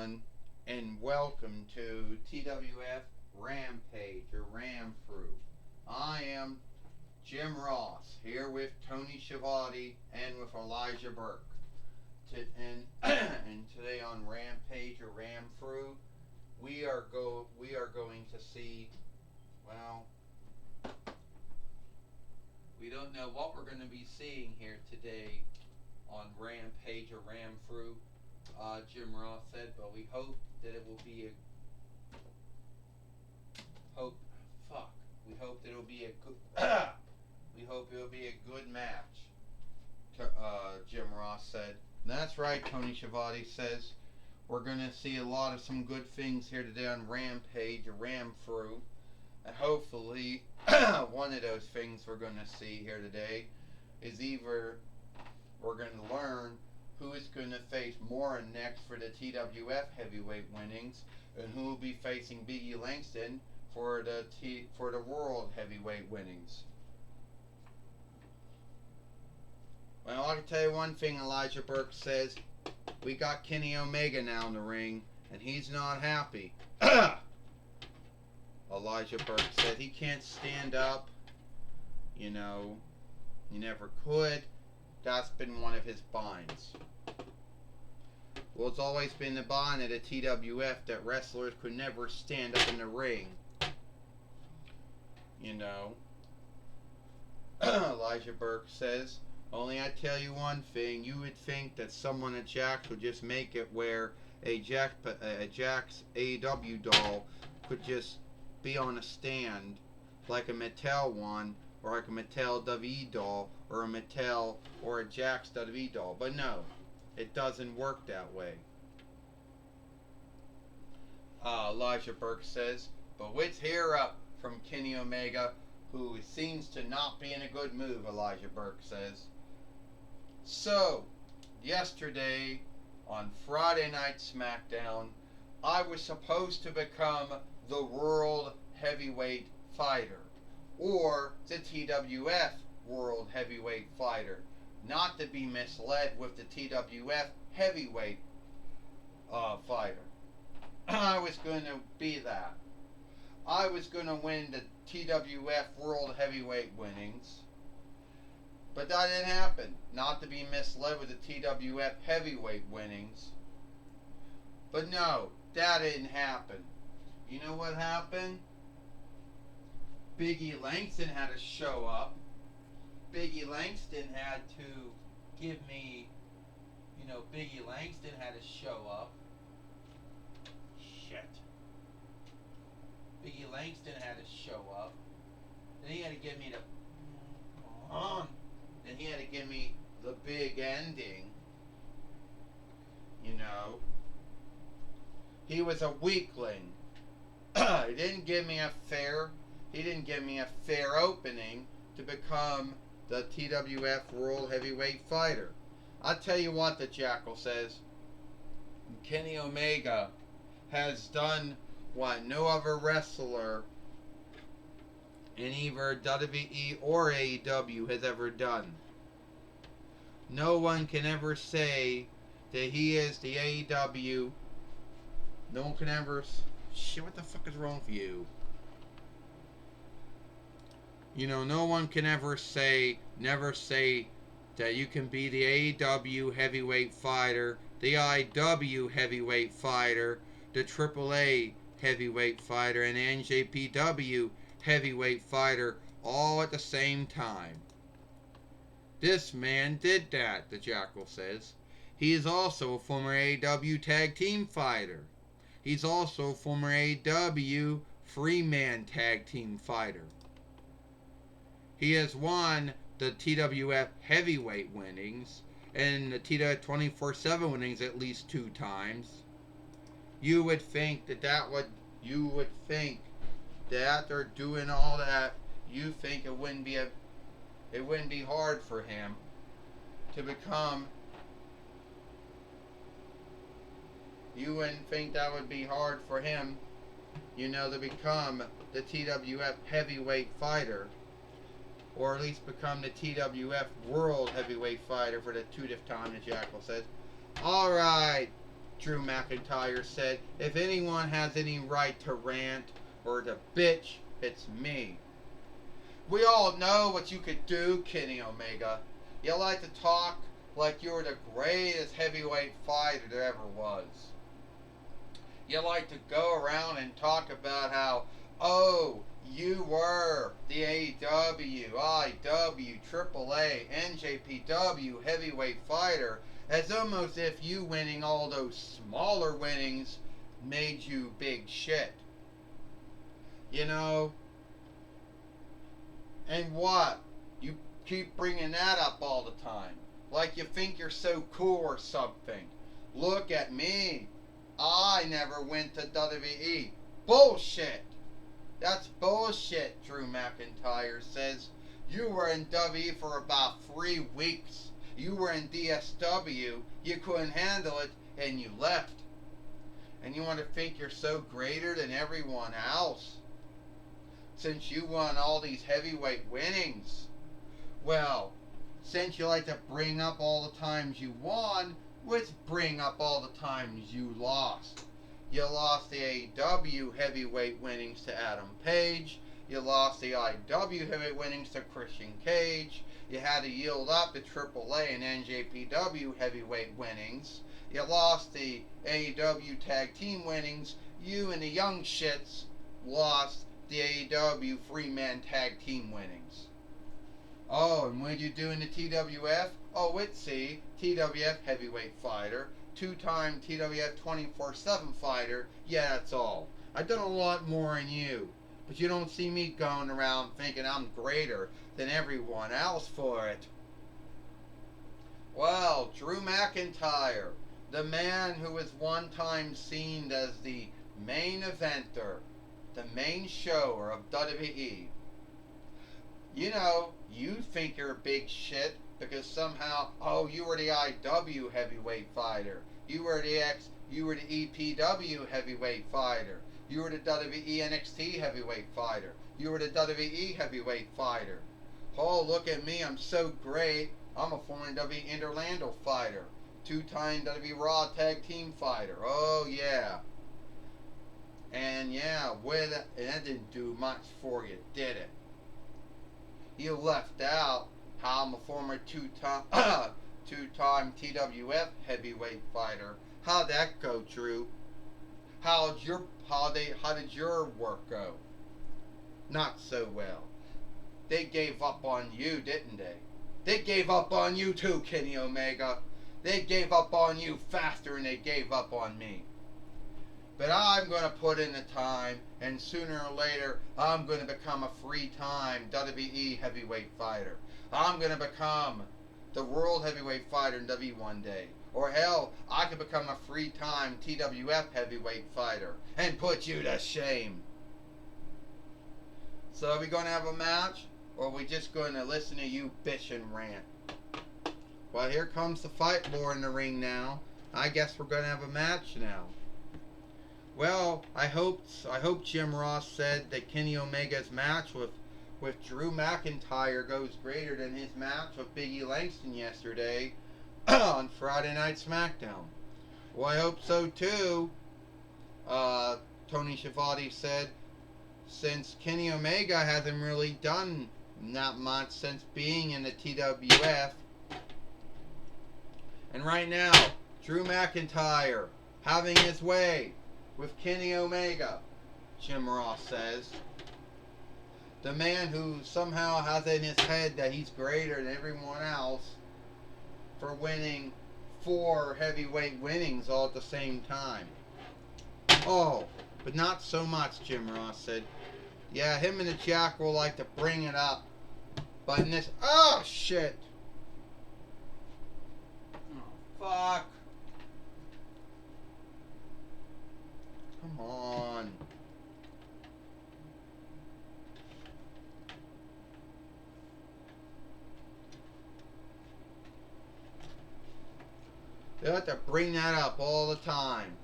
everyone, and welcome to TWF Rampage or Ramfru. I am Jim Ross here with Tony Schiavone and with Elijah Burke. And today on Rampage or Ramfru, we are going to see, well, we don't know what we're going to be seeing here today on Rampage or Ramfru. Jim Ross said, but we hope that it will be we hope that it'll be a good we hope it'll be a good match. Jim Ross said. And that's right, Tony Schiavone says. We're gonna see a lot of some good things here today on Rampage or Ramfru. And hopefully one of those things we're gonna see here today is either we're gonna learn who is going to face Morin next for the TWF heavyweight winnings, and who will be facing Biggie Langston for the world heavyweight winnings. Well, I can tell you one thing. Elijah Burke says we got Kenny Omega now in the ring, and he's not happy. Elijah Burke said he can't stand up. You know, he never could. That's been one of his binds. Well, it's always been the bind at the TWF that wrestlers could never stand up in the ring. You know. Elijah Burke says, only I tell you one thing, you would think that someone at Jax would just make it where a Jax AEW doll could just be on a stand like a Mattel one, or like a Mattel WWE doll, or a Mattel or a Jax WWE doll. But no, it doesn't work that way. Elijah Burke says, but let's hear up from Kenny Omega, who seems to not be in a good mood, Elijah Burke says. So, yesterday, on Friday Night SmackDown, I was supposed to become the World Heavyweight Fighter, or the TWF World Heavyweight Fighter. Not to be misled with the TWF Heavyweight Fighter. I was going to be that. I was going to win the TWF World Heavyweight winnings. But that didn't happen. Not to be misled with the TWF Heavyweight winnings. But no, that didn't happen. You know what happened? Biggie Langston had to show up. Biggie Langston had to give me, Biggie Langston had to show up. Shit. Biggie Langston had to show up. Then he had to give me then he had to give me the big ending. He was a weakling. He didn't give me a fair opening to become the TWF World Heavyweight Fighter. I'll tell you what, the Jackal says. Kenny Omega has done what no other wrestler in either WWE or AEW has ever done. No one can ever say that he is the AEW. No one can ever... Shit, what the fuck is wrong with you? No one can never say that you can be the AEW heavyweight fighter, the IW heavyweight fighter, the AAA heavyweight fighter, and the NJPW heavyweight fighter all at the same time. This man did that, the Jackal says. He is also a former AEW tag team fighter. He's also a former AEW three-man tag team fighter. He has won the TWF heavyweight winnings and the TWF 24/7 winnings at least 2 times. You would think that after doing all that, you think it wouldn't be hard for him to become. You wouldn't think that would be hard for him, to become the TWF heavyweight fighter. Or at least become the TWF World Heavyweight Fighter for the 2nd time, the Jackal says. Alright, Drew McIntyre said, if anyone has any right to rant or to bitch, it's me. We all know what you could do, Kenny Omega. You like to talk like you were the greatest heavyweight fighter there ever was. You like to go around and talk about how, oh, you were the AEW, IW, AAA, NJPW heavyweight fighter, as almost if you winning all those smaller winnings made you big shit. You know? And what? You keep bringing that up all the time. Like you think you're so cool or something. Look at me. I never went to WWE. Bullshit. That's bullshit, Drew McIntyre says. You were in WWE for about 3 weeks. You were in DSW. You couldn't handle it and you left. And you want to think you're so greater than everyone else, since you won all these heavyweight winnings. Well, since you like to bring up all the times you won, let's bring up all the times you lost. You lost the AEW heavyweight winnings to Adam Page. You lost the IW heavyweight winnings to Christian Cage. You had to yield up the AAA and NJPW heavyweight winnings. You lost the AEW tag team winnings. You and the young shits lost the AEW three-man tag team winnings. Oh, and what did you do in the TWF? Oh, it's the TWF heavyweight fighter, 2-time TWF 24/7 fighter. Yeah, that's all. I've done a lot more than you, but you don't see me going around thinking I'm greater than everyone else for it. Well, Drew McIntyre, the man who was one time seen as the main eventer, the main shower of WWE. You know, you think you're big shit because somehow, oh, you were the IW heavyweight fighter. You were the EPW heavyweight fighter. You were the WWE NXT heavyweight fighter. You were the WWE heavyweight fighter. Oh, look at me, I'm so great. I'm a former WWE Interlando fighter. 2-time WWE Raw tag team fighter. Oh, yeah. And yeah, that didn't do much for you, did it? You left out how I'm a former two-time TWF heavyweight fighter. How'd that go, Drew? How did your work go? Not so well. They gave up on you, didn't they? They gave up on you too, Kenny Omega. They gave up on you faster than they gave up on me. But I'm going to put in the time, and sooner or later, I'm going to become a 3-time WWE heavyweight fighter. I'm going to become the world heavyweight fighter in WWE one day. Or hell, I could become a 3-time TWF heavyweight fighter and put you to shame. So are we going to have a match, or are we just going to listen to you bitch and rant? Well, here comes the fight lore in the ring now. I guess we're going to have a match now. Well, I hope Jim Ross said that Kenny Omega's match with Drew McIntyre goes greater than his match with Big E Langston yesterday on Friday Night SmackDown. Well, I hope so too. Tony Schiavone said, since Kenny Omega hasn't really done not much since being in the TWF. And right now, Drew McIntyre having his way with Kenny Omega, Jim Ross says. The man who somehow has in his head that he's greater than everyone else for winning 4 heavyweight winnings all at the same time. Oh, but not so much, Jim Ross said. Yeah, him and the Jack will like to bring it up. But in this... Oh, shit! Oh, fuck. Come on. They have to bring that up all the time.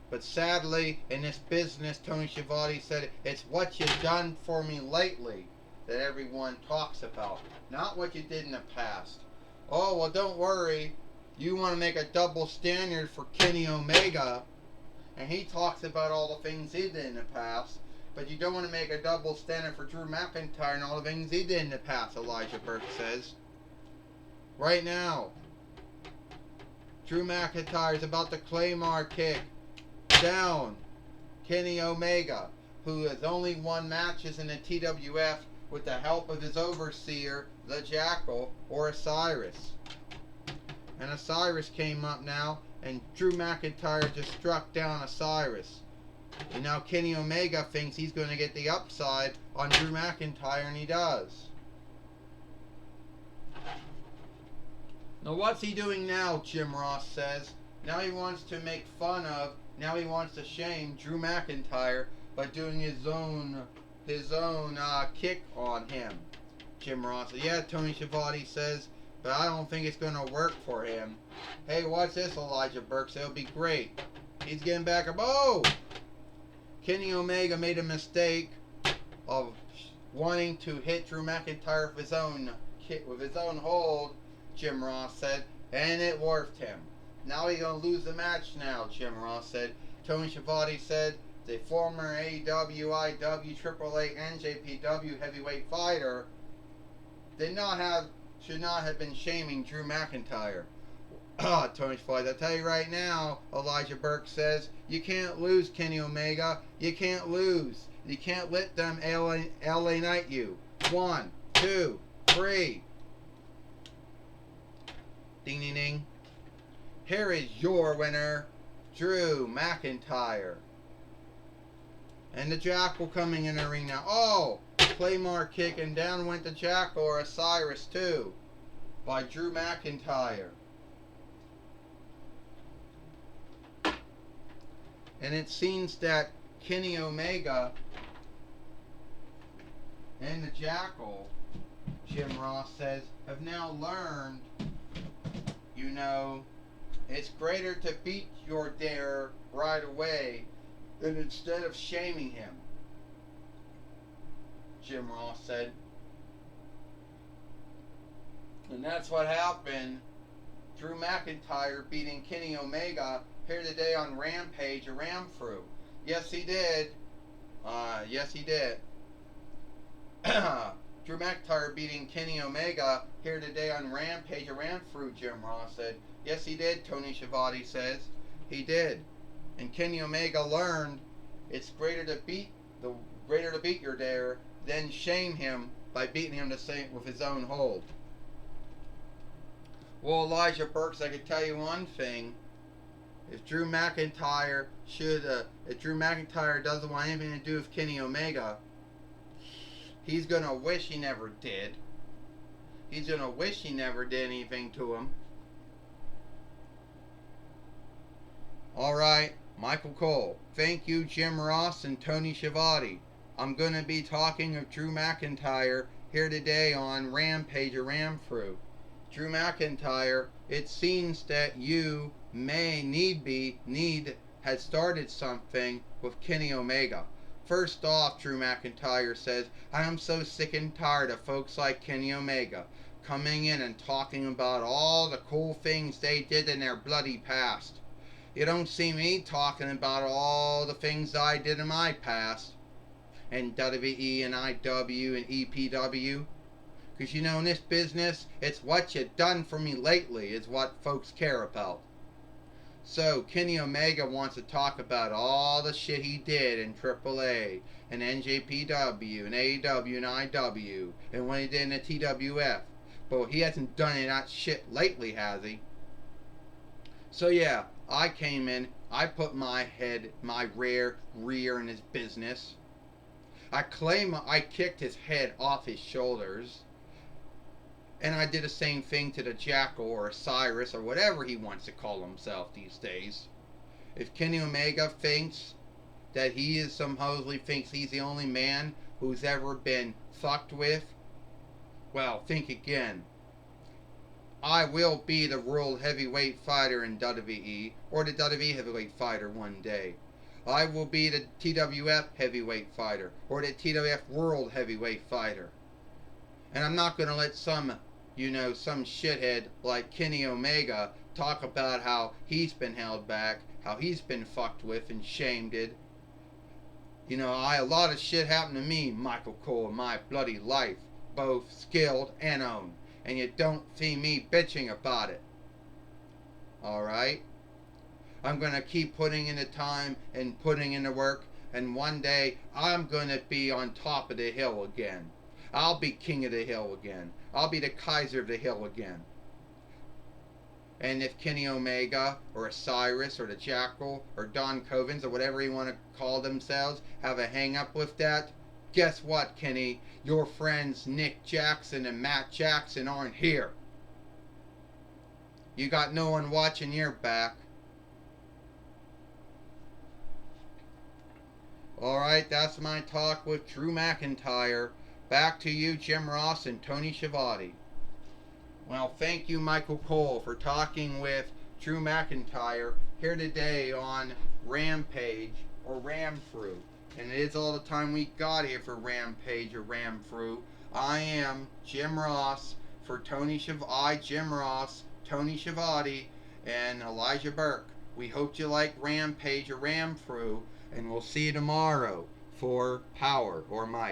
But sadly, in this business, Tony Schiavone said, it's what you've done for me lately that everyone talks about, not what you did in the past. Oh, well, don't worry. You want to make a double standard for Kenny Omega, and he talks about all the things he did in the past, but you don't want to make a double standard for Drew McIntyre and all the things he did in the past, Elijah Burke says. Right now, Drew McIntyre is about to Claymore kick down Kenny Omega, who has only won matches in the TWF with the help of his overseer, the Jackal, or Osiris. And Osiris came up now, and Drew McIntyre just struck down Osiris. And now Kenny Omega thinks he's going to get the upside on Drew McIntyre, and he does. Now what's he doing now, Jim Ross says. Now he wants to make fun of, now he wants to shame Drew McIntyre by doing his own kick on him. Jim Ross says, yeah, Tony Schiavone says, but I don't think it's going to work for him. Hey, what's this, Elijah Burke? It'll be great. He's getting back up. Oh! Kenny Omega made a mistake of wanting to hit Drew McIntyre with his own kick, with his own hold, Jim Ross said, and it worked him. Now he's going to lose the match now, Jim Ross said. Tony Schiavone said the former AEW, IW, AAA, NJPW heavyweight fighter should not have been shaming Drew McIntyre. Tony Schiavone, I'll tell you right now, Elijah Burke says, you can't lose, Kenny Omega. You can't lose. You can't let them LA Knight you. 1, 2, 3. Ding, ding, ding. Here is your winner, Drew McIntyre. And the Jackal coming in the ring now. Oh! Claymore kick, and down went the Jackal, or Osiris too, by Drew McIntyre. And it seems that Kenny Omega and the Jackal, Jim Ross says, have now learned, you know, it's greater to beat your dare right away than instead of shaming him, Jim Ross said. And that's what happened. Drew McIntyre beating Kenny Omega here today on Rampage, a Ram-Through. Yes, he did. Yes, he did. Drew McIntyre beating Kenny Omega here today on Rampage, a Ram-Through, Jim Ross said. Yes, he did, Tony Schiavone says. He did. And Kenny Omega learned it's greater to beat your dare than shame him by beating him the same with his own hold. Well, Elijah Burks, I could tell you one thing. If Drew McIntyre doesn't want anything to do with Kenny Omega, he's gonna wish he never did. He's gonna wish he never did anything to him. Alright, Michael Cole. Thank you, Jim Ross and Tony Schiavone. I'm gonna be talking of Drew McIntyre here today on Rampage, a Ram-Through. Drew McIntyre, it seems that you had started something with Kenny Omega. First off, Drew McIntyre says, I am so sick and tired of folks like Kenny Omega coming in and talking about all the cool things they did in their bloody past. You don't see me talking about all the things I did in my past, and WWE and IW and EPW. Because you know, in this business, it's what you done for me lately is what folks care about. So, Kenny Omega wants to talk about all the shit he did in AAA, and NJPW, and AEW, and IW, and what he did in the TWF. But he hasn't done any of that shit lately, has he? So yeah, I came in, I put my rear in his business. I claim I kicked his head off his shoulders. And I did the same thing to the Jackal or Osiris or whatever he wants to call himself these days. If Kenny Omega thinks that he is supposedly thinks he's the only man who's ever been fucked with, well, think again. I will be the world heavyweight fighter in WWE, or the WWE heavyweight fighter one day. I will be the TWF heavyweight fighter, or the TWF world heavyweight fighter. And I'm not going to let some some shithead like Kenny Omega talk about how he's been held back, how he's been fucked with and shamed. A lot of shit happened to me, Michael Cole, in my bloody life, both skilled and owned, and you don't see me bitching about it. Alright? I'm gonna keep putting in the time and putting in the work, and one day I'm gonna be on top of the hill again. I'll be king of the hill again. I'll be the Kaiser of the hill again. And if Kenny Omega or Osiris or the Jackal or Don Covens or whatever you want to call themselves have a hang up with that, guess what, Kenny? Your friends Nick Jackson and Matt Jackson aren't here. You got no one watching your back. Alright, that's my talk with Drew McIntyre. Back to you, Jim Ross and Tony Schiavone. Well, thank you, Michael Cole, for talking with Drew McIntyre here today on Rampage or Ramfru. And it is all the time we got here for Rampage or Ramfru. I am Jim Ross for Jim Ross, Tony Schiavone, and Elijah Burke. We hope you like Rampage or Ramfru, and we'll see you tomorrow for Power or Might.